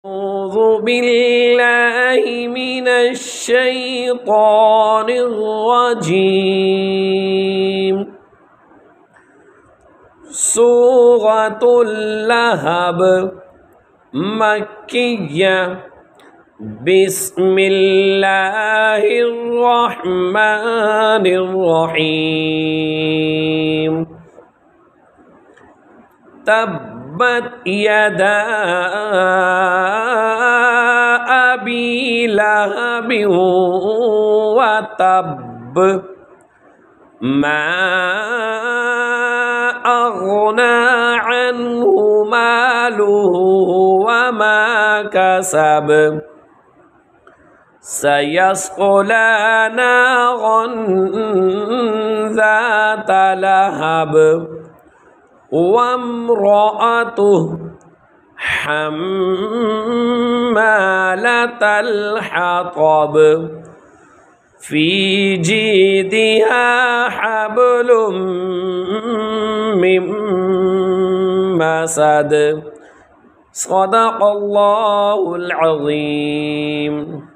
أعوذ بالله من الشيطان الرجيم. سورة اللهب مكية. بسم الله الرحمن الرحيم. تبت يدا أبي لهب وتب ما أغنى عنه ماله وما كسب سيصلى نارا ذات لهب وامرأته حمالة الحطب في جيدها حبل من مسد. صدق الله العظيم.